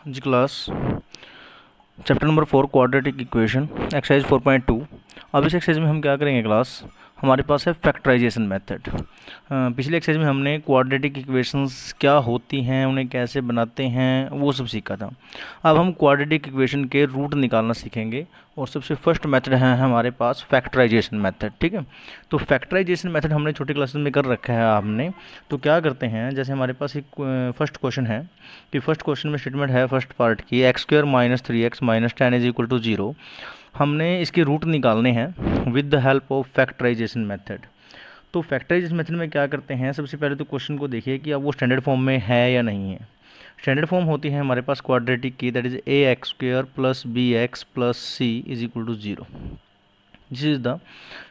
जी class chapter number 4 quadratic equation exercise 4.2। अब इस exercise में हम क्या करेंगे क्लास, हमारे पास है फैक्टराइजेशन मेथड। पिछले एक्सरसाइज में हमने क्वाड्रेटिक इक्वेशंस क्या होती हैं, उन्हें कैसे बनाते हैं, वो सब सीखा था। अब हम क्वाड्रेटिक इक्वेशन के रूट निकालना सीखेंगे और सबसे फर्स्ट मेथड है हमारे पास फैक्टराइजेशन मेथड। ठीक है, तो फैक्टराइजेशन मेथड हमने छोटे क्लासेस में कर रखा है आपने। तो क्या करते हैं, जैसे हमारे पास एक फर्स्ट क्वेश्चन है कि फर्स्ट क्वेश्चन में स्टेटमेंट है फर्स्ट पार्ट की x² minus 3x minus 10 is equal to 0। हमने इसके रूट निकालने हैं with the help of factorisation method. तो फैक्टराइजेशन मेथड में क्या करते हैं, सबसे पहले तो क्वेश्चन को देखिए कि अब वो स्टैंडर्ड फॉर्म में है या नहीं है। स्टैंडर्ड फॉर्म होती है हमारे पास क्वाड्रेटिक की, that is ax² plus bx plus c is equal to 0। This is the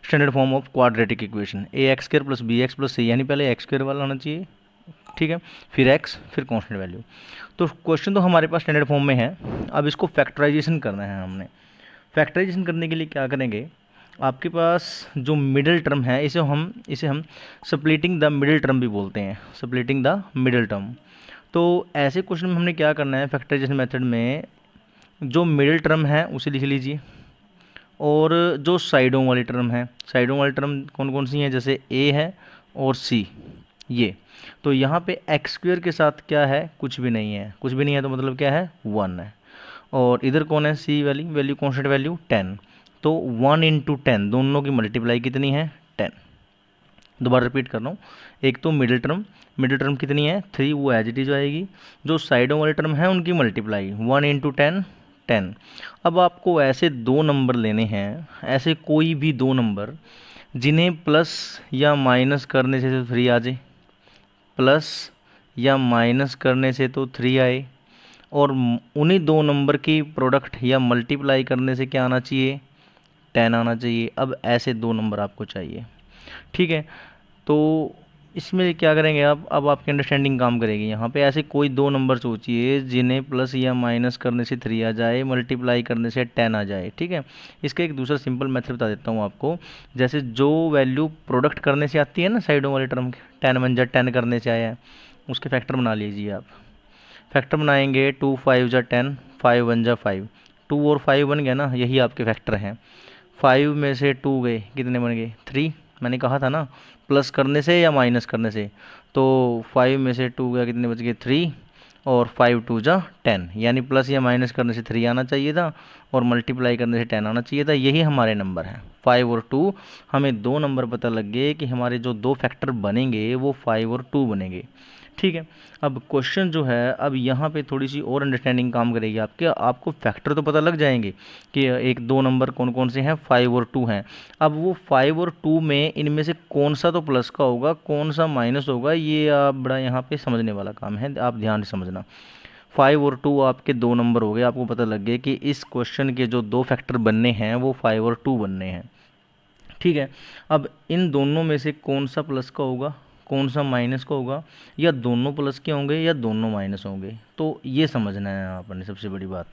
standard form of quadratic equation. ax² plus bx plus c, यानी पहले x² वाला होना चाहिए, ठीक है, फिर x, फिर कांस्टेंट वैल्यू। तो क्वेश्चन तो हमारे पास स्टैंडर्ड फॉर्म में है। अब इसको फैक्टराइजेशन करना है हमने। फैक्टराइजेशन करने के लिए क्या करेंगे, आपके पास जो मिडिल टर्म है इसे हम स्प्लिटिंग द मिडिल टर्म भी बोलते हैं, स्प्लिटिंग द मिडिल टर्म। तो ऐसे क्वेश्चन में हमने क्या करना है, फैक्टराइजेशन मेथड में जो मिडिल टर्म है उसे लिख लीजिए, और जो साइडों वाली टर्म है, साइडों वाली टर्म कौन कौन सी हैं, जैसे a है और c, ये। तो यहाँ पे x² के साथ क्या है, कुछ भी नहीं है, कुछ भी नहीं है तो मतलब क्या है, 1 है। और इधर कौन है, c वाली वैल्यू, कॉन्स्टेंट वैल्यू 10। तो 1 इंटू 10, दोनों की मल्टीप्लाई कितनी है, 10। दोबारा रिपीट कर रहा हूँ, एक तो मिडिल टर्म कितनी है, 3, वो एज इट इज आएगी। जो साइडों वाले टर्म है उनकी मल्टीप्लाई 1 इंटू 10, 10। अब आपको ऐसे दो नंबर लेने हैं, ऐसे कोई भी दो नंबर जिन्हें प्लस या माइनस करने से तो 3 आ जाए, प्लस या माइनस करने से तो 3 आए, और उन्हीं दो नंबर की प्रोडक्ट या मल्टीप्लाई करने से क्या आना चाहिए, 10 आना चाहिए। अब ऐसे दो नंबर आपको चाहिए, ठीक है। तो इसमें क्या करेंगे आप, अब आपकी अंडरस्टैंडिंग काम करेगी। यहाँ पे ऐसे कोई दो नंबर सोचिए जिन्हें प्लस या माइनस करने से 3 आ जाए, मल्टीप्लाई करने से 10 आ जाए, ठीक है। इसका एक दूसरा सिंपल मेथड बता देता हूँ आपको। जैसे जो वैल्यू प्रोडक्ट करने से आती है ना, साइडों वाले टर्म के, 10 1 जा 10 करने से आया है, उसके फैक्टर बना लीजिए आप। फैक्टर बनाएंगे 2 5 जा 10, 5 1 जा 5, 2 और 5 बन गया ना, यही आपके फैक्टर हैं। 5 में से 2 गए, कितने बन गए, 3। मैंने कहा था ना, प्लस करने से या माइनस करने से। तो 5 में से 2 गया, कितने बच गए, 3। और 5 2 जा 10, यानी प्लस या माइनस करने से 3 आना चाहिए था, और मल्टीप्लाई करने से 10 आना चाहिए था। यही हमारे नंबर हैं 5 और 2। हमें दो नंबर पता लग गए कि हमारे जो दो फैक्टर बनेंगे वो 5 और 2 बनेंगे, ठीक है। अब क्वेश्चन जो है, अब यहाँ पे थोड़ी सी और अंडरस्टैंडिंग काम करेगी आपके। आपको फैक्टर तो पता लग जाएंगे कि एक दो नंबर कौन कौन से हैं, 5 और 2 हैं। अब वो 5 और 2 में इनमें से कौन सा तो प्लस का होगा, कौन सा माइनस होगा, ये आप बड़ा यहाँ पे समझने वाला काम है, आप ध्यान से समझना। 5 और 2 आपके दो नंबर हो गए, आपको पता लग गया कि इस क्वेश्चन के जो दो फैक्टर बनने हैं वो 5 और 2 बनने हैं, ठीक है। अब इन दोनों में से कौन सा प्लस का होगा, कौन सा माइनस का होगा, या दोनों प्लस के होंगे या दोनों माइनस होंगे, तो ये समझना है आपने सबसे बड़ी बात।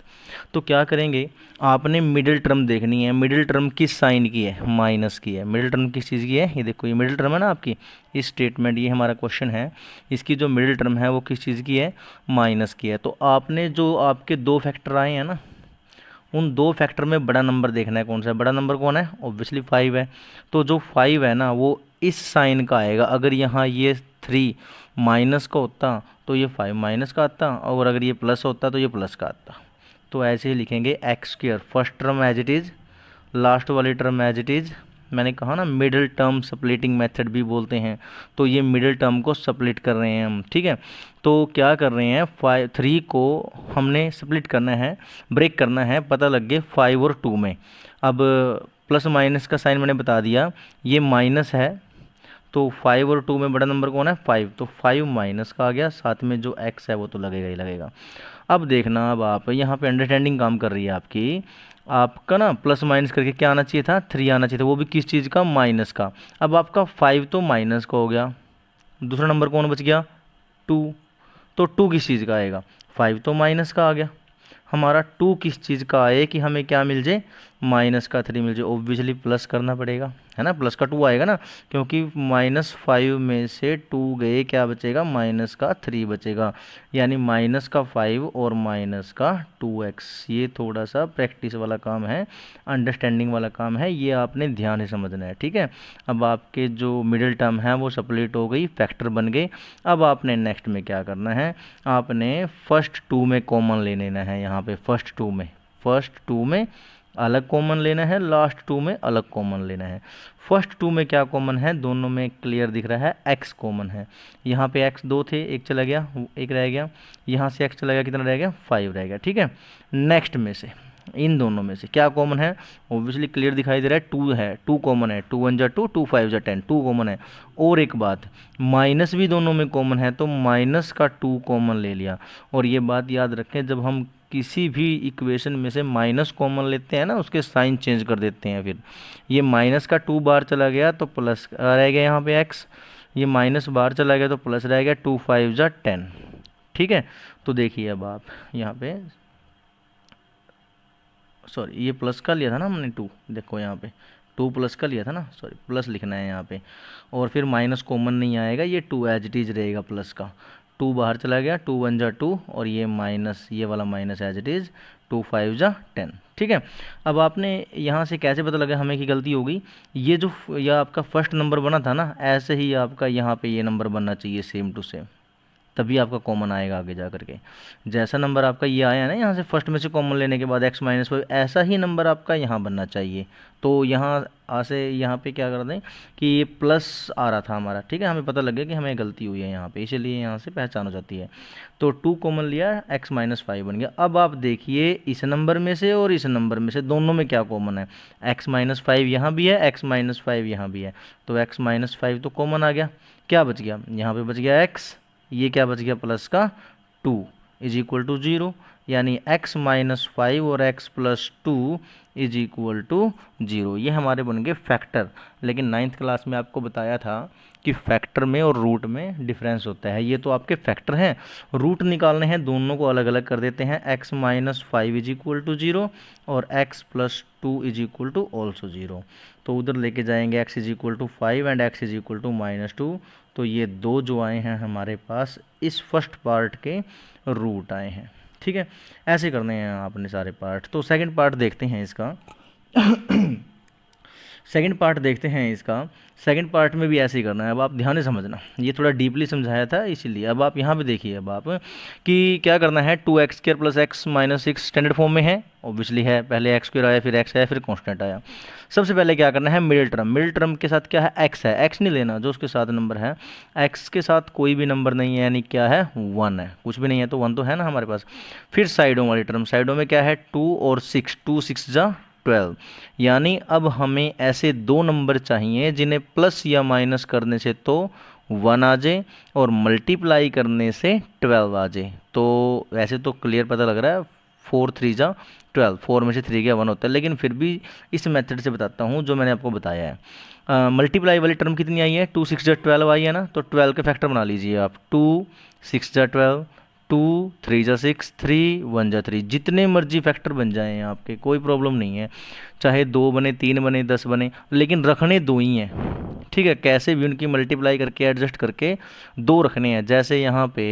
तो क्या करेंगे, आपने मिडिल टर्म देखनी है। मिडिल टर्म किस साइन की है, माइनस की है। मिडिल टर्म किस चीज़ की है, ये देखो, ये मिडिल टर्म है ना आपकी, इस स्टेटमेंट, ये हमारा क्वेश्चन है, इसकी जो मिडिल टर्म है वो किस चीज़ की है, माइनस की है। तो आपने जो आपके दो फैक्टर आए हैं ना, उन दो फैक्टर में बड़ा नंबर देखना है, कौन सा है बड़ा नंबर, कौन है, ऑब्वियसली 5 है। तो जो 5 है ना वो इस साइन का आएगा। अगर यहाँ ये 3 माइनस का होता तो ये 5 माइनस का आता, और अगर ये प्लस होता तो ये प्लस का आता। तो ऐसे ही लिखेंगे x², first term as it is, last वाली टर्म एज इट इज़। मैंने कहा ना मिडिल टर्म स्प्लिटिंग मेथड भी बोलते हैं, तो ये मिडिल टर्म को स्प्लिट कर रहे हैं हम, ठीक है। तो क्या कर रहे हैं, 3 को हमने स्प्लिट करना है, ब्रेक करना है, पता लग गए 5 और 2 में। अब प्लस माइनस का साइन मैंने बता दिया, ये माइनस है, तो 5 और 2 में बड़ा नंबर कौन है, 5। तो 5 माइनस का आ गया, साथ में जो x है वो तो लगेगा ही लगेगा। अब देखना, अब आप यहाँ पे अंडरस्टैंडिंग काम कर रही है आपकी। आपका ना प्लस माइनस करके क्या आना चाहिए था, 3 आना चाहिए था, वो भी किस चीज़ का, माइनस का। अब आपका 5 तो माइनस का हो गया, दूसरा नंबर कौन बच गया, 2। तो 2 किस चीज़ का आएगा, 5 तो माइनस का आ गया, हमारा 2 किस चीज़ का आए कि हमें क्या मिल जाए, माइनस का 3 मिल जाए, ऑब्वियसली प्लस करना पड़ेगा, है ना, प्लस का 2 आएगा ना, क्योंकि -5 में से 2 गए, क्या बचेगा, माइनस का 3 बचेगा, यानी माइनस का 5 और माइनस का 2x। ये थोड़ा सा प्रैक्टिस वाला काम है, अंडरस्टैंडिंग वाला काम है, ये आपने ध्यान से समझना है, ठीक है। अब आपके जो मिडिल टर्म है वो सप्लीट हो गई, फैक्टर बन गए। अब आपने नेक्स्ट में क्या करना है, आपने फर्स्ट 2 में कॉमन ले लेना है, यहाँ पे फर्स्ट 2 में अलग कॉमन लेना है, लास्ट 2 में अलग कॉमन लेना है। फर्स्ट 2 में क्या कॉमन है, दोनों में क्लियर दिख रहा है, x कॉमन है। यहाँ पे x 2 थे, एक चला गया, एक रह गया, यहाँ से x चला गया, कितना रह गया, 5 रह गया, ठीक है। नेक्स्ट में से इन दोनों में से क्या कॉमन है, ऑब्वियसली क्लियर दिखाई दे रहा है, 2 है, 2 कॉमन है, 2 1 जा 2, 2 5 जा 10, 2 कॉमन है। और एक बात, माइनस भी दोनों में कॉमन है, तो माइनस का 2 कॉमन ले लिया। और ये बात याद रखें, जब हम किसी भी इक्वेशन में से माइनस कॉमन लेते हैं ना, उसके साइन चेंज कर देते हैं। फिर ये माइनस का 2 बार चला गया तो प्लस रह गया यहाँ पे x, ये माइनस बार चला गया तो प्लस रह गया, 2 5 जा 10, ठीक है। तो देखिए अब आप यहाँ पे, सॉरी ये प्लस का लिया था ना हमने 2, देखो यहाँ पे 2 प्लस का लिया था ना, सॉरी प्लस लिखना है यहाँ पे, और फिर माइनस कॉमन नहीं आएगा, ये 2 एज इट इज रहेगा, प्लस का 2 बाहर चला गया, 2 1 जा 2, और ये माइनस, ये वाला माइनस एज इट इज, 2 5 जा 10, ठीक है। अब आपने यहाँ से कैसे पता लगा हमें की गलती हो गई, ये जो यह आपका फर्स्ट नंबर बना था ना, ऐसे ही आपका यहाँ पे ये नंबर बनना चाहिए, सेम टू सेम, तभी आपका कॉमन आएगा आगे जा करके। जैसा नंबर आपका ये आया ना यहाँ से फर्स्ट में से कॉमन लेने के बाद x -5, ऐसा ही नंबर आपका यहाँ बनना चाहिए। तो यहाँ से यहाँ पे क्या कर दें कि ये प्लस आ रहा था हमारा, ठीक है, हमें पता लग गया कि हमें गलती हुई है यहाँ पे, इसीलिए यहाँ से पहचान हो जाती है। तो 2 कॉमन लिया, x -5 बन गया। अब आप देखिए इस नंबर में से और इस नंबर में से दोनों में क्या कॉमन है, x -5 यहाँ भी है, x -5 यहाँ भी है, तो x -5 तो कॉमन आ गया। क्या बच गया, यहाँ पे बच गया x, ये क्या बच गया, प्लस का 2 इज इक्वल टू 0, यानी x -5 और x + 2 इज इक्वल टू 0। ये हमारे बन गए फैक्टर। लेकिन 9th क्लास में आपको बताया था कि फैक्टर में और रूट में डिफरेंस होता है। ये तो आपके फैक्टर हैं, रूट निकालने हैं, दोनों को अलग अलग कर देते हैं। x -5 इज इक्वल टू 0 और x + 2 is equal to also 0। तो उधर लेके जाएंगे x is equal to 5 and x is equal to -2। तो ये दो जो आए हैं हमारे पास इस फर्स्ट पार्ट के रूट आए हैं, ठीक है। ऐसे करने हैं आपने सारे पार्ट। तो सेकंड पार्ट देखते हैं इसका सेकंड पार्ट देखते हैं इसका। सेकंड पार्ट में भी ऐसे ही करना है। अब आप ध्यान से समझना, ये थोड़ा डीपली समझाया था इसीलिए। अब आप यहाँ पे देखिए, अब आप कि क्या करना है, 2x² + x - 6 स्टैंडर्ड फॉर्म में है, ऑब्वियसली है, पहले x² आया, फिर x आया, फिर कांस्टेंट आया। सबसे पहले क्या करना है, मिडिल टर्म के साथ क्या है, x है, x नहीं लेना, जो उसके साथ नंबर है, x के साथ कोई भी नंबर नहीं है, यानी क्या है, 1 है, कुछ भी नहीं है तो 1 तो है ना हमारे पास। फिर साइडों वाली टर्म, साइडों में क्या है, 2 और 6, 2 6 जा 12, यानी अब हमें ऐसे दो नंबर चाहिए जिन्हें प्लस या माइनस करने से तो 1 आ जाए और मल्टीप्लाई करने से 12 आ जाए। तो वैसे तो क्लियर पता लग रहा है, 4 3 जा 12, 4 में से 3 गया 1 होता है, लेकिन फिर भी इस मेथड से बताता हूँ जो मैंने आपको बताया है। मल्टीप्लाई वाली टर्म कितनी आई है, 2 6 जा 12 आई है ना, तो 12 के फैक्टर बना लीजिए आप, 2 6 जा 12, 2 3 जा 6, 3 1 जा 3, जितने मर्जी फैक्टर बन जाएं आपके, कोई प्रॉब्लम नहीं है, चाहे 2 बने, 3 बने, 10 बने, लेकिन रखने 2 ही हैं, ठीक है। कैसे भी उनकी मल्टीप्लाई करके एडजस्ट करके 2 रखने हैं। जैसे यहाँ पे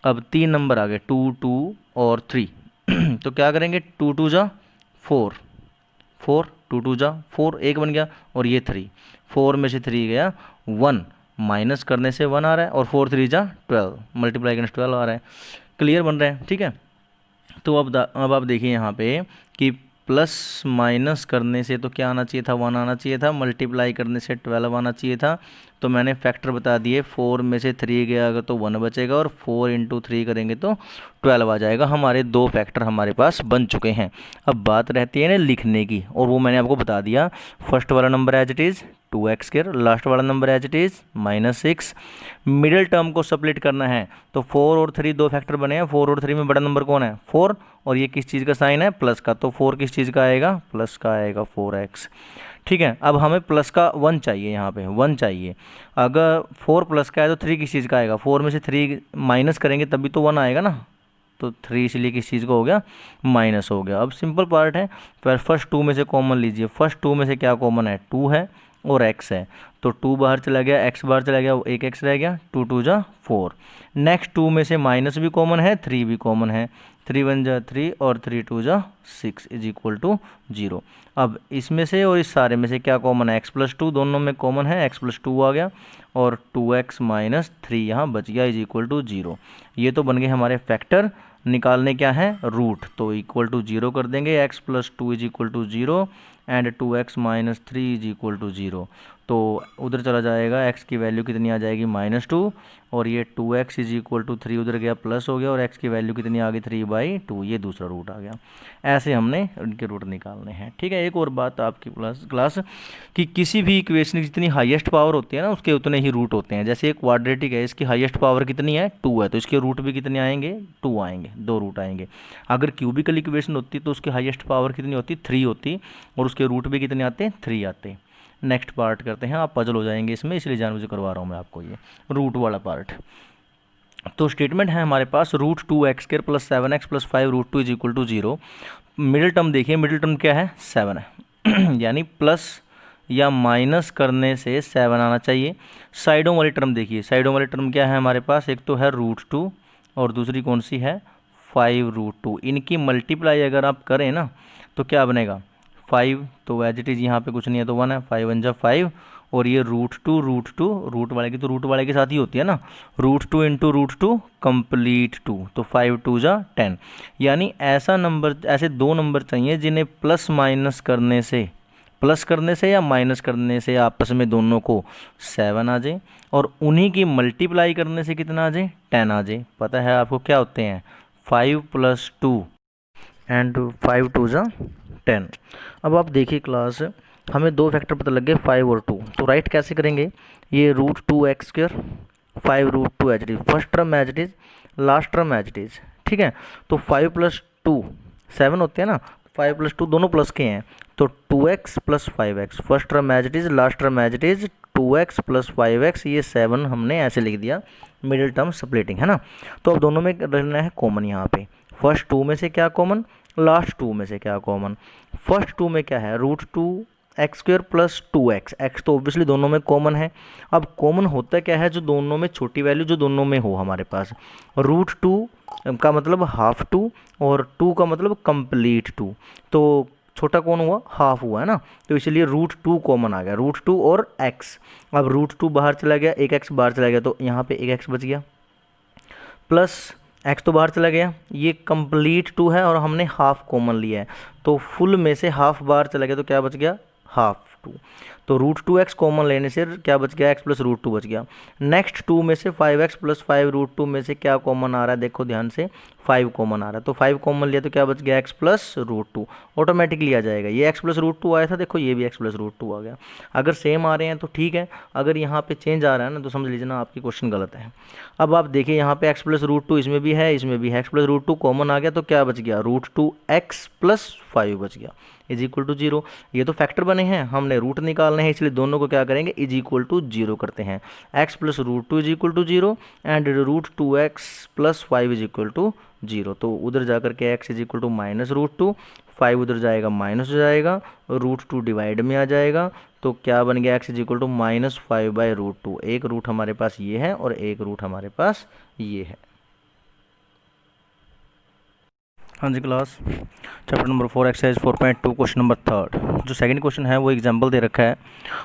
अब 3 नंबर आ गए, 2 2 और 3 तो क्या करेंगे, 2 2 जा 4, 4 2 2 जा 4, 1 बन गया, और ये 3, 4 में से 3 गया 1, माइनस करने से 1 आ रहा है, और 4 3 जा 12, मल्टीप्लाई करने से 12 आ रहा है। क्लियर बन रहा है, ठीक है। तो अब आप देखिए यहाँ पे कि प्लस माइनस करने से तो क्या आना चाहिए था, 1 आना चाहिए था, मल्टीप्लाई करने से 12 आना चाहिए था। तो मैंने फैक्टर बता दिए, 4 में से 3 गया अगर तो 1 बचेगा, और 4 × 3 करेंगे तो 12 आ जाएगा। हमारे 2 फैक्टर हमारे पास बन चुके हैं। अब बात रहती है ना लिखने की, और वो मैंने आपको बता दिया। फर्स्ट वाला number as it is 2x², last वाला number as it is -6। Middle term को स्प्लिट करना है, तो 4 और 3 2 फैक्टर बने हैं। 4 और 3 में बड़ा नंबर कौन है, 4, और ये किस चीज़ का साइन है, प्लस का, तो 4 किस चीज़ का आएगा, प्लस का आएगा, 4x, ठीक है। अब हमें प्लस का 1 चाहिए, यहाँ पे 1 चाहिए। अगर 4 प्लस का है तो 3 किस चीज़ का आएगा, 4 में से 3 माइनस करेंगे तभी तो 1 आएगा ना, तो 3 इसलिए किस चीज़ का हो गया, माइनस हो गया। अब सिंपल पार्ट है, फिर फर्स्ट 2 में से कॉमन लीजिए। फर्स्ट 2 में से क्या कॉमन है, 2 है और x है, तो 2 बाहर चला गया, x बाहर चला गया, एक x रह गया, 2 2 जा 4। नेक्स्ट 2 में से माइनस भी कॉमन है, 3 भी कॉमन है, 3 1 जा 3 और 3 2 जा 6 इज इक्वल टू 0। अब इसमें से और इस सारे में से क्या कॉमन है, x+2 दोनों में कॉमन है, x+2 आ गया और 2x - 3 यहाँ बच गया इज इक्वल टू 0। ये तो बन गए हमारे फैक्टर। निकालने क्या है, रूट, तो इक्वल टू 0 कर देंगे, x+2 is equal to 0 and 2x - 3 is equal to 0। तो उधर चला जाएगा, x की वैल्यू कितनी आ जाएगी, -2, और ये 2x इज इक्वल टू 3 उधर गया प्लस हो गया, और x की वैल्यू कितनी आ गई, 3/2। ये दूसरा रूट आ गया। ऐसे हमने इनके रूट निकालने हैं। ठीक है, एक और बात आपकी क्लास कि किसी भी इक्वेशन की जितनी हाईएस्ट पावर होती है ना, उसके उतने ही रूट होते हैं। जैसे एक क्वाड्रेटिक है, इसकी हाईएस्ट पावर कितनी है, 2 है, तो इसके रूट भी कितने आएंगे, 2 आएंगे, 2 रूट आएंगे। अगर क्यूबिकल इक्वेशन होती तो उसकी हाईएस्ट पावर कितनी होती, 3 होती, और उसके रूट भी कितने आते हैं, 3 आते। नेक्स्ट पार्ट करते हैं, आप पजल हो जाएंगे इसमें, इसलिए जानबूझ करवा रहा हूँ मैं आपको ये रूट वाला पार्ट। तो स्टेटमेंट है हमारे पास √2x² + 7x + 5 √2 is equal to 0। Middle term देखिए, मिडिल टर्म क्या है, 7 है यानी प्लस या माइनस करने से 7 आना चाहिए। साइडों वाली टर्म देखिए, साइडों वाली टर्म क्या है हमारे पास, एक तो है √2 और दूसरी कौन सी है, 5√2। इनकी मल्टीप्लाई अगर आप करें ना तो क्या बनेगा, 5, तो एज इट इज़ यहाँ पे कुछ नहीं है तो 1 है, 5 1 जा 5, और ये √2 रूट वाले की तो रूट वाले के साथ ही होती है ना, √2 × √2 कंप्लीट 2, तो 5 2 जा 10। यानी ऐसा नंबर, ऐसे 2 नंबर चाहिए जिन्हें प्लस करने से या माइनस करने से आपस में दोनों को 7 आ जाए, और उन्हीं की मल्टीप्लाई करने से कितना आ जाए, 10 आ जाए। पता है आपको क्या होते हैं, 5 + 2 एंड 5 2 जा 10। अब आप देखिए क्लास, हमें 2 फैक्टर पता लग गए, 5 और 2, तो राइट कैसे करेंगे, ये √2x², 5√2 as it is, first term as it is, last term as it is. ठीक है, तो 5 + 2 7 होते हैं ना, 5 + 2 दोनों प्लस के हैं, तो 2x + 5x, first term as it is, last term as it is, 2x + 5x, ये 7 हमने ऐसे लिख दिया, मिडिल टर्म स्प्लिटिंग है ना। तो अब दोनों में रहना है कॉमन, यहाँ पे फर्स्ट 2 में से क्या कॉमन, लास्ट 2 में से क्या कॉमन। फर्स्ट 2 में क्या है, √2x² + 2x, x तो ऑब्वियसली दोनों में कॉमन है। अब कॉमन होता क्या है, जो दोनों में छोटी वैल्यू जो दोनों में हो हमारे पास, √2 का मतलब ½ 2 और 2 का मतलब कंप्लीट 2, तो छोटा कौन हुआ, हाफ हुआ है ना, तो इसलिए √2 कॉमन आ गया, √2 और x। अब √2 बाहर चला गया, एक x बाहर चला गया, तो यहाँ पे एक x बच गया, प्लस x तो बाहर चला गया, ये कंप्लीट 2 है और हमने हाफ कॉमन लिया है, तो फुल में से हाफ बाहर चला गया, तो क्या बच गया, ½ 2। तो √2x कॉमन लेने से क्या बच गया, x + √2 बच गया। नेक्स्ट 2 में से 5x + 5 √2 में से क्या कॉमन आ रहा है, देखो ध्यान से, 5 कॉमन आ रहा है, तो 5 कॉमन लिया तो क्या बच गया, x + √2, ऑटोमेटिकली आ जाएगा। ये x + √2 आया था, देखो ये भी x + √2 आ गया। अगर सेम आ रहे हैं तो ठीक है, अगर यहाँ पे चेंज आ रहा है ना तो समझ लीजिए ना आपकी क्वेश्चन गलत है। अब आप देखिए यहाँ पे x + √2 इसमें भी है, इसमें भी है, x + √2 कॉमन आ गया, तो क्या बच गया, √2x + 5 बच गया इज इक्वल टू 0। ये तो फैक्टर बने हैं, हमने रूट निकालने हैं, इसलिए दोनों को क्या करेंगे, इज इक्वल टू 0 करते हैं। x + √2 is equal to 0 and √2x + 5 is equal to 0। तो उधर जा करके x इज इक्वल टू -√2, 5 उधर जाएगा माइनस हो जाएगा, √2 डिवाइड में आ जाएगा, तो क्या बन गया, x इज इक्वल टू -5/√2। एक रूट हमारे पास ये है और एक रूट हमारे पास ये है। हाँ जी class, chapter number 4 exercise 4.2 question number 3। जो सेकंड क्वेश्चन है वो एग्जांपल दे रखा है,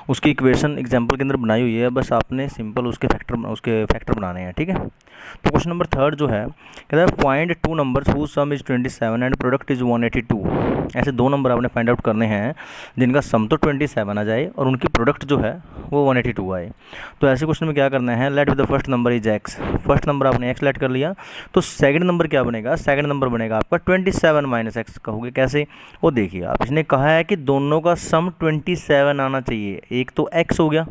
उसकी इक्वेशन एग्जांपल के अंदर बनाई हुई है, बस आपने सिंपल उसके फैक्टर बनाने हैं। ठीक है, तो क्वेश्चन नंबर 3 जो है कहता है find 2 numbers whose sum is 27 and product is 182। ऐसे 2 नंबर आपने फाइंड आउट करने हैं जिनका सम तो 27 आ जाए और उनकी प्रोडक्ट जो है वो 182 आए। तो ऐसे क्वेश्चन में क्या करना है, let with the first number is x, first number आपने x लेट कर लिया, तो सेकंड नंबर क्या बनेगा, सेकंड नंबर बनेगा आपका 27 - x। कहोगे कैसे, वो देखिए आप, इसने कहा है कि दोनों का सम 27 आना चाहिए। एक तो x हो गया,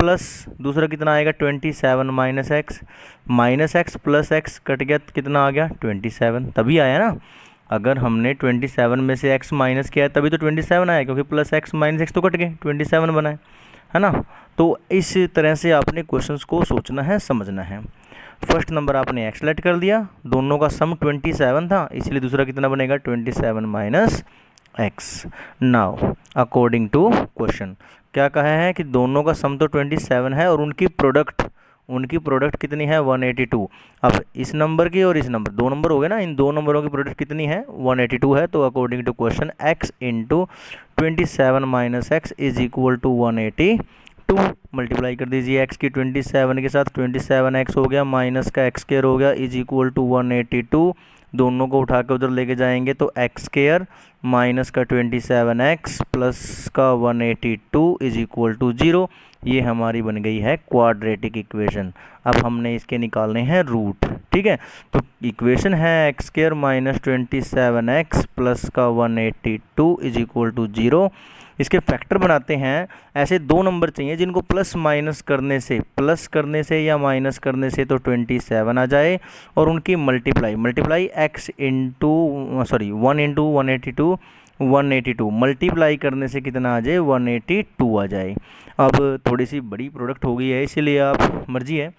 प्लस दूसरा कितना आएगा 27 - x, -x + x कट गया, कितना आ गया 27, तभी आया ना। अगर हमने 27 में से x माइनस किया है तभी तो 27 आया, क्योंकि +x - x तो कट गए, 27 बनाए, है ना। तो इस तरह से आपने क्वेश्चंस को सोचना है, समझना है। फर्स्ट नंबर आपने एक्स लेट कर दिया, दोनों का सम 27 था, इसलिए दूसरा कितना बनेगा 27 minus x. Now according to question क्या कहा है कि दोनों का सम तो 27 है और उनकी प्रोडक्ट कितनी है 182। अब इस नंबर की और इस नंबर, दो नंबर हो गए ना, इन दो नंबरों की प्रोडक्ट कितनी है 182 है। तो according to question x into 27 minus x is equal to 182। Multiply कर दीजिए x की 27 के साथ, 27x हो गया माइनस का एक्स स्क्वायर हो गया इज इक्वल टू 182। दोनों को उठा के उधर लेके जाएंगे तो एक्स स्क्वायर माइनस का 27x प्लस का 182 इज इक्वल टू 0। ये हमारी बन गई है क्वाड्रेटिक इक्वेशन। अब हमने इसके निकालने हैं रूट। ठीक है, तो इक्वेशन है x square minus 27x plus का 182 इज इक्वल टू 0। इसके फैक्टर बनाते हैं। ऐसे दो नंबर चाहिए जिनको प्लस करने से या माइनस करने से तो 27 आ जाए, और उनकी multiply x into 1 into 182 multiply करने से कितना आ जाए 182 आ जाए। अब थोड़ी सी बड़ी प्रोडक्ट हो गई है, इसीलिए आप मर्जी है,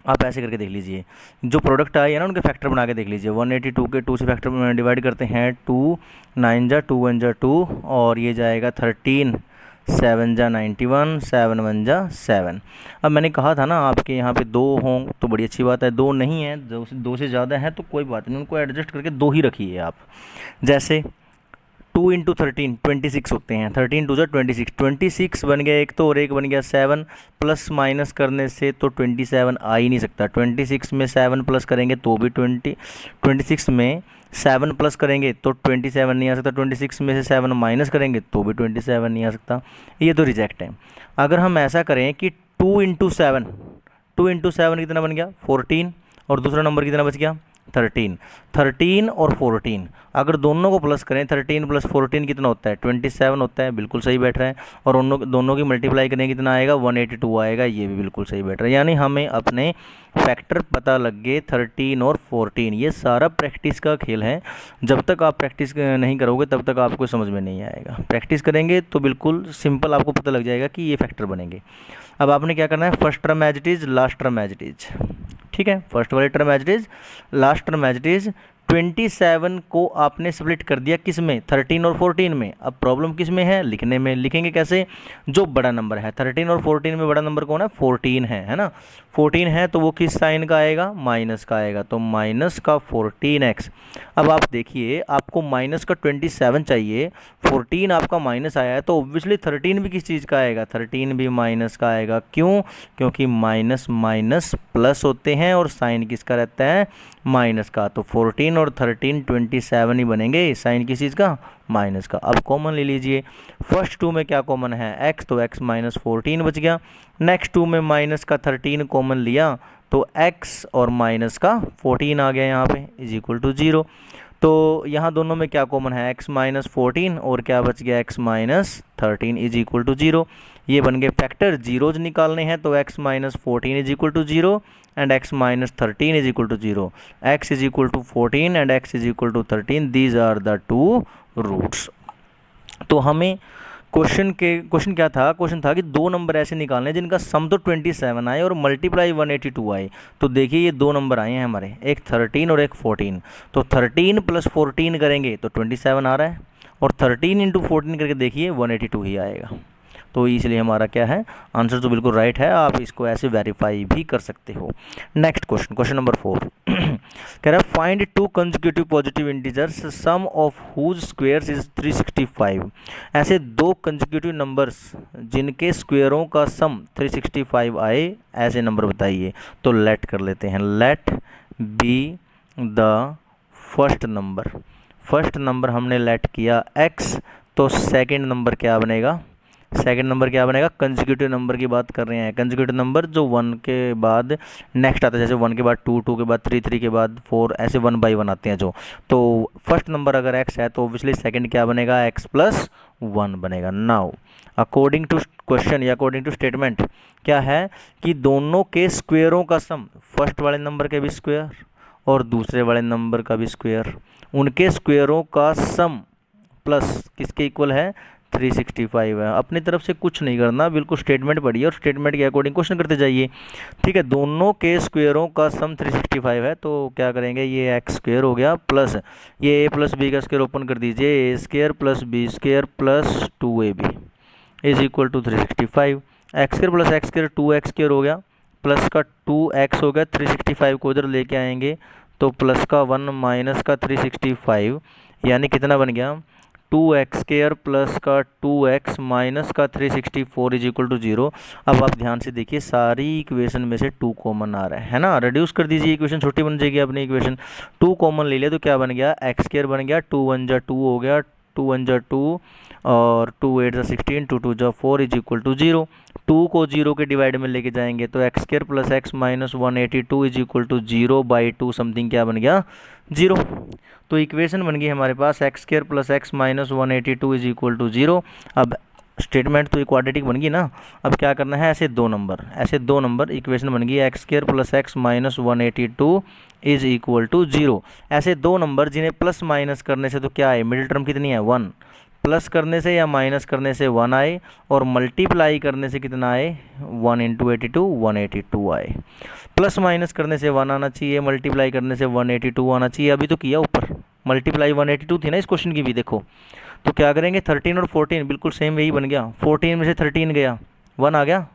आप ऐसे करके देख लीजिए। जो प्रोडक्ट आई है ना उनके फैक्टर बना के देख लीजिए। 182 के 2 से फैक्टर डिवाइड करते हैं, 2 9 जा 2 1 जा 2 और ये जाएगा 13 7 जा 91 7 1 जा 7। अब मैंने कहा था ना आपके यहाँ पे दो हों तो बड़ी अच्छी बात है, दो नहीं है, दो से ज़्यादा है तो कोई बात नहीं, उनको एडजस्ट करके दो ही रखिए आप। जैसे 2 इंटू 13 26 होते हैं, 13 2 26 बन गया एक तो, और एक बन गया 7। प्लस माइनस करने से तो 27 आ ही नहीं सकता। 26 में 7 प्लस करेंगे तो भी 26 में 7 प्लस करेंगे तो 27 नहीं आ सकता। 26 में से 7 माइनस करेंगे तो भी 27 नहीं आ सकता, ये तो रिजेक्ट है। अगर हम ऐसा करें कि 2 इंटू 7 कितना बन गया 14, और दूसरा नंबर कितना बच गया 13 और 14। अगर दोनों को प्लस करें 13 प्लस 14 कितना होता है 27 होता है, बिल्कुल सही बैठ रहा है। और दोनों की मल्टीप्लाई करें कितना आएगा 182 आएगा, ये भी बिल्कुल सही बैठ रहा है। यानी हमें अपने फैक्टर पता लग गए 13 और 14। ये सारा प्रैक्टिस का खेल है, जब तक आप प्रैक्टिस नहीं करोगे तब तक आपको समझ में नहीं आएगा। प्रैक्टिस करेंगे तो बिल्कुल सिंपल आपको पता लग जाएगा कि ये फैक्टर बनेंगे। अब आपने क्या करना है, first term as it is, last term as it is. ठीक है, फर्स्ट वाली term as it is, last term as it is. 27 को आपने स्प्लिट कर दिया किस में 13 और 14 में। अब प्रॉब्लम किस में है, लिखने में। लिखेंगे कैसे, जो बड़ा नंबर है 13 और 14 में बड़ा नंबर कौन है 14 है ना। 14 है तो वो किस साइन का आएगा, माइनस का आएगा, तो माइनस का 14x। अब आप देखिए आपको माइनस का 27 चाहिए, 14 आपका माइनस आया है, तो ऑब्वियसली 13 भी किस चीज़ का आएगा, 13 भी माइनस का आएगा। क्यों, क्योंकि माइनस माइनस प्लस होते हैं और साइन किसका रहता है माइनस का। तो 14 और 13 27 ही बनेंगे, साइन किस चीज़ का माइनस का। अब कॉमन ले लीजिए, फर्स्ट 2 में क्या कॉमन है x, तो x माइनस 14 बच गया। नेक्स्ट 2 में माइनस का 13 कॉमन लिया तो x और माइनस का 14 आ गया यहाँ पे इज इक्वल टू 0। तो यहाँ दोनों में क्या कॉमन है x माइनस 14 और क्या बच गया x minus 13 is equal to 0। ये बन गए फैक्टर, जीरोज निकालने हैं तो x minus 14 is equal to 0 and x minus 13 is equal to 0। x is equal to 14 and x is equal to 13, these are the two roots. तो हमें question क्या था, क्वेश्चन था कि दो नंबर ऐसे निकालने हैं जिनका सम तो 27 आए और मल्टीप्लाई 182 आए। तो देखिए ये दो नंबर आए हैं हमारे, एक 13 और एक 14। तो 13 प्लस 14 करेंगे तो 27 आ रहा है, और 13 इंटू 14 करके देखिए 182 ही आएगा। तो इसलिए हमारा क्या है, आंसर तो बिल्कुल राइट है। आप इसको ऐसे वेरीफाई भी कर सकते हो। नेक्स्ट क्वेश्चन, क्वेश्चन नंबर 4 कह रहा है find two consecutive positive integers sum of whose squares is 365। ऐसे दो कंसेक्यूटिव नंबर्स जिनके स्क्वायरों का सम 365 आए, ऐसे नंबर बताइए। तो लेट कर लेते हैं, let be the first number हमने लेट किया x, तो सेकंड नंबर क्या बनेगा, कंसेक्यूटिव नंबर की बात कर रहे हैं। कंसेक्यूटिव नंबर जो 1 के बाद नेक्स्ट आता है, जैसे 1 के बाद 2, 2 के बाद 3, 3 के बाद 4, ऐसे 1 बाई 1 आते हैं जो। तो फर्स्ट नंबर अगर x है तो ऑब्वियसली सेकंड क्या बनेगा, x प्लस 1 बनेगा। नाउ अकॉर्डिंग टू क्वेश्चन या अकॉर्डिंग टू स्टेटमेंट क्या है कि दोनों के स्क्वायरों का सम, फर्स्ट वाले नंबर के भी स्क्वायर और दूसरे वाले नंबर का भी स्क्वायर, उनके स्क्वायरों का सम प्लस किसके इक्वल है 365 है। अपनी तरफ से कुछ नहीं करना, बिल्कुल स्टेटमेंट पढ़िए और स्टेटमेंट के अकॉर्डिंग क्वेश्चन करते जाइए। ठीक है, दोनों के स्क्वेयरों का सम 365 है, तो क्या करेंगे, ये एक्स स्क्वेयर हो गया प्लस ये ए प्लस बी का स्क्वेयर ओपन कर दीजिए, A square plus B square plus 2ab is equal to 365। X square plus X square 2x square हो गया, प्लस का 2x हो गया, 365 को उधर लेके आएंगे तो प्लस का 1 माइनस का 365 यानी कितना बन गया, 2x स्क्वेयर प्लस का 2x माइनस का 364 इज इक्वल टू 0। अब आप ध्यान से देखिए, सारी इक्वेशन में से 2 कॉमन आ रहा है ना, रिड्यूस कर दीजिए, इक्वेशन छोटी बन जाएगी अपनी इक्वेशन। 2 कॉमन ले लिया तो क्या बन गया, एक्स स्क्वेयर बन गया, 2 1 जा 2 हो गया, 2 1 जा 2 और 2 8 जा 16, 2 2 जा 4 इज इक्वल टू 0। 2 को 0 के डिवाइड में लेके जाएंगे तो X square plus x minus 182 is equal to 0/2 something क्या बन गया, 0। तो इक्वेशन बन गई हमारे पास X square plus x minus 182 is equal to 0। अब स्टेटमेंट तो क्वाड्रेटिक बन गई ना, अब क्या करना है, ऐसे दो नंबर इक्वेशन बन गई, x square plus x minus 182 is equal to 0। ऐसे दो नंबर जिन्हें प्लस माइनस करने से तो क्या है, मिडिल टर्म कितनी है 1, प्लस करने से या माइनस करने से 1 आए और मल्टीप्लाई करने से कितना आए, 1 इंटू 82 182 आए। प्लस माइनस करने से 1 आना चाहिए, मल्टीप्लाई करने से 182 आना चाहिए। अभी तो किया ऊपर मल्टीप्लाई 182 थी ना इस क्वेश्चन की भी, देखो तो क्या करेंगे, 13 और 14 बिल्कुल सेम वही बन गया। 14 में से 13 गया 1 आ गया,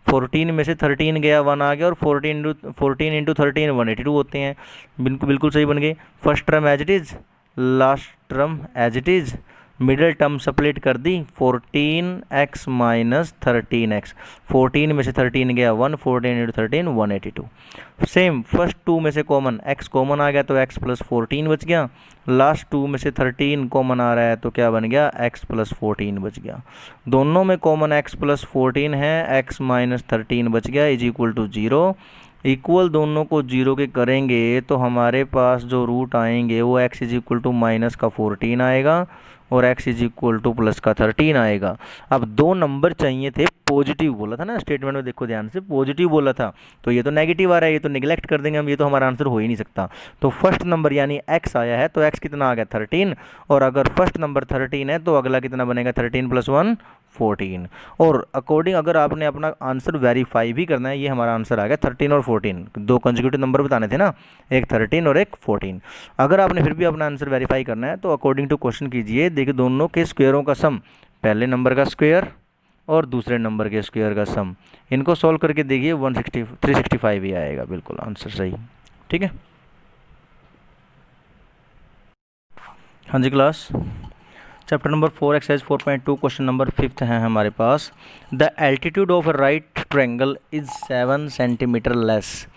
14 में से 13 गया 1 आ गया और 14 इंटू 13 182 होते हैं, बिल्कुल सही बन गए। First term as it is, last term as it is, middle term split कर दी, 14x माइनस 13x, 14 में से 13 गया 1, 14 इंटू 13 182। सेम फर्स्ट 2 में से कॉमन x कॉमन आ गया तो x प्लस 14 बच गया, लास्ट 2 में से 13 कॉमन आ रहा है तो क्या बन गया, x प्लस 14 बच गया। दोनों में कॉमन x प्लस 14 है, x माइनस 13 बच गया इज इक्वल टू 0। इक्वल दोनों को 0 के करेंगे तो हमारे पास जो रूट आएंगे वो x is equal to minus का 14 आएगा और x is equal to plus का 13 आएगा। अब दो नंबर चाहिए थे, पॉजिटिव बोला था ना स्टेटमेंट में, देखो ध्यान से पॉजिटिव बोला था, तो ये तो नेगेटिव आ रहा है, ये तो निगलेक्ट कर देंगे हम, ये तो हमारा आंसर हो ही नहीं सकता। तो फर्स्ट नंबर यानी x आया है तो x कितना आ गया 13, और अगर फर्स्ट नंबर 13 है तो अगला कितना बनेगा 13 प्लस 1 14। और अकॉर्डिंग अगर आपने अपना आंसर वेरीफाई भी करना है, ये हमारा आंसर आ गया 13 और 14, दो कंसेक्यूटिव नंबर बताने थे ना, एक 13 और एक 14। अगर आपने फिर भी अपना आंसर वेरीफाई करना है तो अकॉर्डिंग टू क्वेश्चन कीजिए, देखिए दोनों के स्क्वेयरों का सम, पहले नंबर का स्क्वेयर और दूसरे नंबर के स्क्वेयर का सम, इनको सॉल्व करके देखिए 365 ही आएगा, बिल्कुल आंसर सही। ठीक है, हाँ जी class, chapter number 4 exercise 4.2 question number 5 है हमारे पास। The altitude of a right triangle is 7 centimeter less.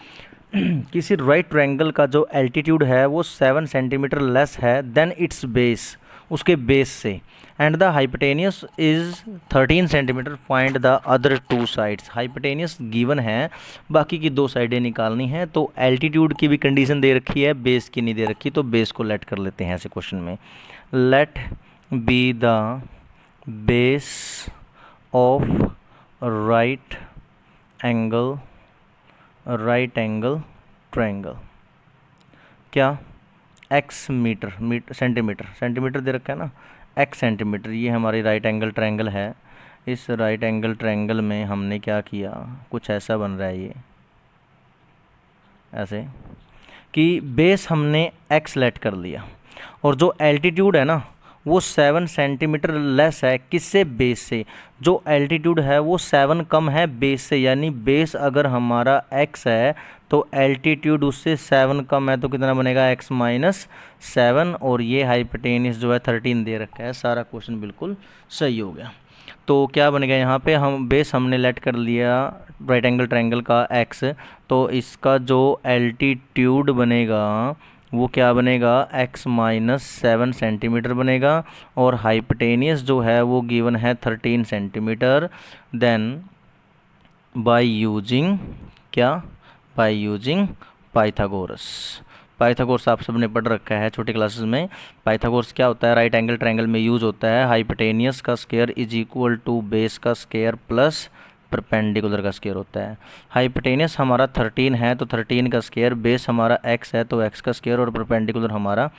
किसी राइट ट्रायंगल का जो एल्टीट्यूड है वो 7 सेंटीमीटर लेस है देन इट्स बेस, उसके बेस से, and the hypotenuse is 13 centimeter, find the other 2 sides. Hypotenuse given है, बाकी की 2 साइडें निकालनी है, तो एल्टीट्यूड की भी कंडीशन दे रखी है, बेस की नहीं दे रखी, तो बेस को लेट कर लेते हैं ऐसे क्वेश्चन में। Let be the base of right angle triangle, क्या x मीटर, सेंटीमीटर दे रखा है ना, x सेंटीमीटर, ये हमारी राइट एंगल ट्रायंगल है। इस राइट एंगल ट्रायंगल में हमने क्या किया, कुछ ऐसा बन रहा है ये, ऐसे कि बेस हमने x लेट कर लिया और जो एल्टीट्यूड है ना वो 7 सेंटीमीटर लेस है, किससे, बेस से। जो एल्टीट्यूड है वो 7 कम है बेस से, यानी बेस अगर हमारा x है तो एल्टीट्यूड उससे 7 कम है, तो कितना बनेगा x माइनस 7, और ये हाइपोटेनियस जो है 13 दे रखा है। सारा क्वेश्चन बिल्कुल सही हो गया। तो क्या बनेगा यहाँ पे, हम बेस हमने लेट कर लिया राइट एंगल ट्रायंगल का x, तो इसका जो एल्टीट्यूड बनेगा वो क्या बनेगा, x माइनस 7 सेंटीमीटर बनेगा, और हाइपोटेनियस जो है वो गिवन है 13 सेंटीमीटर। देन बाय यूजिंग क्या, बाय यूजिंग पाइथागोरस आप सबने पढ़ रखा है छोटी क्लासेस में। पाइथागोरस क्या होता है, राइट एंगल ट्रायंगल में यूज होता है। हाइपोटेनियस का square is equal to base का स्क्वायर प्लस परपेंडिकुलर का स्क्वायर होता है। हाइपोटेनस हमारा 13 है तो 13 का स्क्वायर, बेस हमारा x है तो x का स्क्वायर, और परपेंडिकुलर हमारा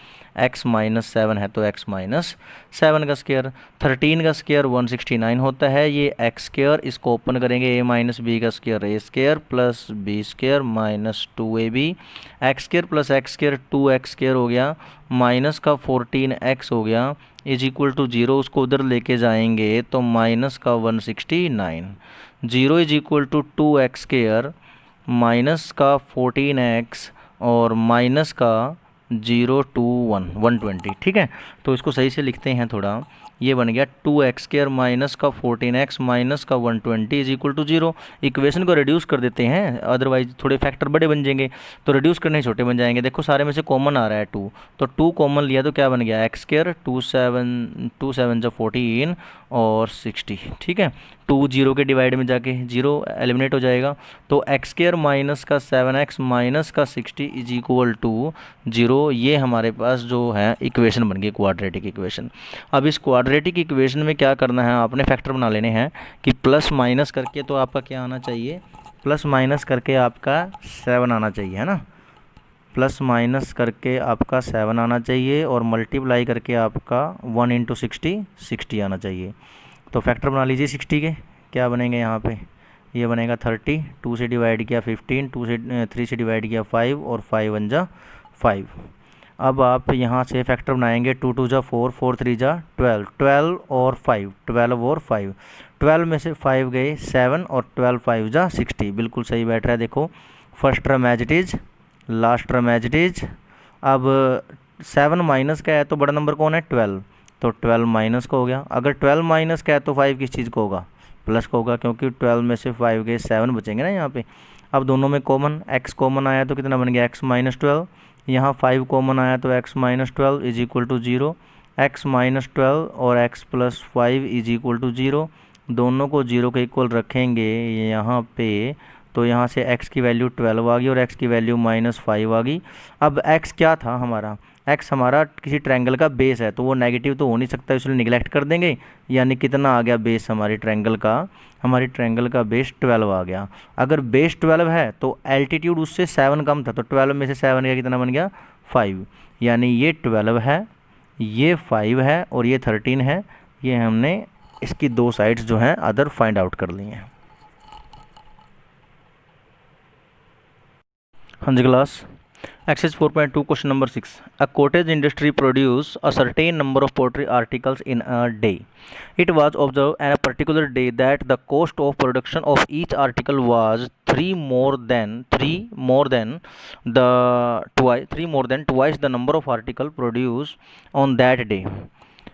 x माइनस 7 है तो x माइनस 7 का स्क्वायर। 13 का स्क्वायर 169 होता है, ये x स्क्वायर, इसको ओपन करेंगे a माइनस बी का square a square plus b square minus 2ab, x square plus x square 2x square हो गया, माइनस का 14x हो गया इज इक्वल टू 0। उसको उधर लेके जाएंगे तो माइनस का 169, 0 is equal to 2x square minus का 14x और माइनस का 0 टू 120। ठीक है, तो इसको सही से लिखते हैं थोड़ा, ये बन गया 2x स्क्वायर माइनस का 14x माइनस का 120 इज इक्वल टू 0। इक्वेशन को रिड्यूस कर देते हैं, अदरवाइज थोड़े फैक्टर बड़े बन जाएंगे, तो रिड्यूस करने छोटे बन जाएंगे। देखो सारे में से कॉमन आ रहा है 2, तो 2 कॉमन लिया तो क्या बन गया x स्क्वायर 2 7 जो 14 और 60। ठीक है, 2 0 के डिवाइड में जाके 0 एलिमिनेट हो जाएगा, तो x स्क्वायर माइनस का 7x माइनस का 60 इज इक्वल टू 0। ये हमारे पास जो है इक्वेशन बन गई क्वाड्रेटिक इक्वेशन। अब इस क्वाड्रेटिक इक्वेशन में क्या करना है, आपने फैक्टर बना लेने हैं कि प्लस माइनस करके तो आपका क्या आना चाहिए, प्लस माइनस करके आपका 7 आना चाहिए, है ना, प्लस माइनस करके आपका 7 आना चाहिए, और मल्टीप्लाई करके आपका 1 इंटू 60 आना चाहिए। तो फैक्टर बना लीजिए 60 के, क्या बनेंगे यहाँ पे, ये बनेगा 30, 2 से डिवाइड किया 15, 3 से डिवाइड किया 5 और 5 1 जा 5। अब आप यहाँ से फैक्टर बनाएंगे, 2 2 जा 4, 4 3 जा 12, 12 और 5, 12 और 5, 12 में से 5 गए 7 और 12 5 जा 60, बिल्कुल सही बैठ रहा है। देखो first term as it is, last term as it is. अब 7 माइनस का है तो बड़ा नंबर कौन है 12, तो 12 माइनस का हो गया। अगर 12 माइनस का है तो 5 किस चीज़ को होगा, प्लस का होगा, क्योंकि 12 में से 5 गए 7 बचेंगे ना यहाँ पे। अब दोनों में कॉमन, x कॉमन आया तो कितना बन गया x माइनस 12, यहाँ 5 कॉमन आया तो x minus 12 is equal to 0, x minus 12 और x plus 5 is equal to 0। दोनों को 0 के इक्वल रखेंगे यहाँ पे, तो यहाँ से x की वैल्यू 12 आ गई और x की वैल्यू माइनस 5 आ गई। अब x क्या था हमारा, x हमारा किसी ट्रायंगल का बेस है, तो वो नेगेटिव तो हो नहीं सकता, इसलिए निगलेक्ट कर देंगे। यानी कितना आ गया बेस हमारी ट्रायंगल का बेस 12 आ गया। अगर बेस 12 है तो एल्टीट्यूड उससे 7 कम था, तो 12 में से 7 का कितना बन गया 5, यानी ये 12 है, ये 5 है और ये 13 है। ये हमने इसकी दो साइड्स जो हैं अदर फाइंड आउट कर ली हैं। हाँ जी class, Exercise 4.2 question number 6. A cottage industry produce a certain number of pottery articles in a day. It was observed on a particular day that the cost of production of each article was three more than twice the number of articles produced on that day.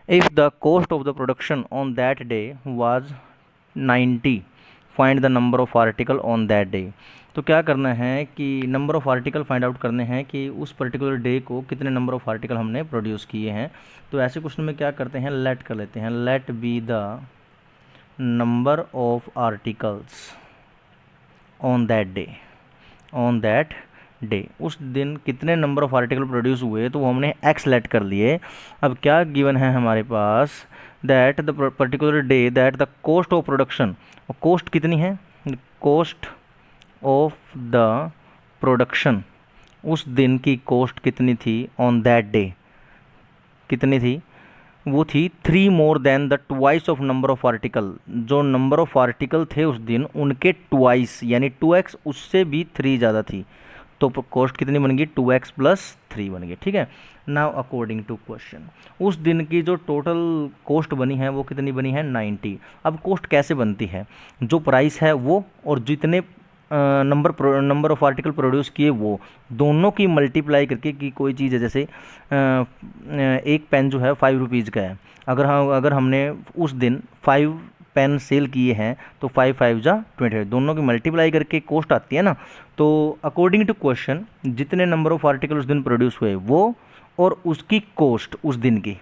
If the cost of the production on that day was 90, find the number of article on that day. तो क्या करना है कि number of article find out करने हैं कि उस particular day को कितने नंबर ऑफ़ आर्टिकल हमने प्रोड्यूस किए हैं। तो ऐसे क्वेश्चन में क्या करते हैं, लेट कर लेते हैं, let be the number of articles on that day, उस दिन कितने नंबर ऑफ़ आर्टिकल प्रोड्यूस हुए, तो वो हमने एक्स लेट कर लिए। अब क्या गिवन है हमारे पास, that the particular day that the cost of production, cost कितनी है, कॉस्ट ऑफ द प्रोडक्शन, उस दिन की कॉस्ट कितनी थी ऑन दैट डे, कितनी थी, वो थी 3 more than the twice of number of article. जो नंबर ऑफ आर्टिकल थे उस दिन उनके ट्वाइस यानी 2x, उससे भी 3 ज़्यादा थी। तो कॉस्ट कितनी बन गई 2x प्लस 3 बन गई। ठीक है, नाउ अकॉर्डिंग टू क्वेश्चन, उस दिन की जो टोटल कॉस्ट बनी है वो कितनी बनी है 90। अब कॉस्ट कैसे बनती है, जो प्राइस है वो और जितने नंबर ऑफ़ आर्टिकल प्रोड्यूस किए वो दोनों की मल्टीप्लाई करके, कि कोई चीज़ है जैसे एक पेन जो है 5 रुपीज़ का है, अगर हमने उस दिन 5 पेन सेल किए हैं तो 5 5 जा 20, दोनों की मल्टीप्लाई करके कॉस्ट आती है ना। तो अकॉर्डिंग टू क्वेश्चन जितने नंबर ऑफ़ आर्टिकल उस दिन प्रोड्यूस हुए वो और उसकी कॉस्ट उस दिन की,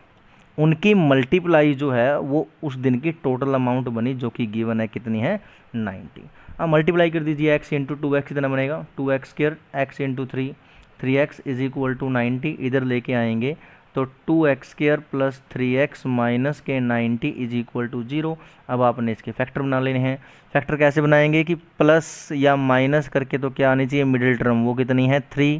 उनकी मल्टीप्लाई जो है वो उस दिन की टोटल अमाउंट बनी, जो कि गिवन है कितनी है 90। अब मल्टीप्लाई कर दीजिए, x इंटू 2x कितना बनेगा 2x square, x into 3 3x is equal to 90, इधर लेके आएंगे तो 2x² प्लस 3x माइनस के 90 इज इक्वल टू 0। अब आपने इसके फैक्टर बना लेने हैं। फैक्टर कैसे बनाएंगे कि प्लस या माइनस करके तो क्या आनी चाहिए मिडिल टर्म, वो कितनी है 3,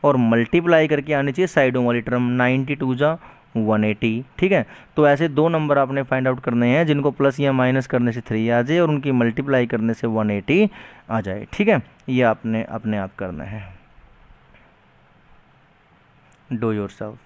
और मल्टीप्लाई करके आनी चाहिए साइडों वाली टर्म 92 जा 180। ठीक है, तो ऐसे दो नंबर आपने फाइंड आउट करने हैं जिनको प्लस या माइनस करने से 3 आ जाए और उनकी मल्टीप्लाई करने से 180 आ जाए। ठीक है, ये आपने अपने आप करना है, डू योरसेल्फ।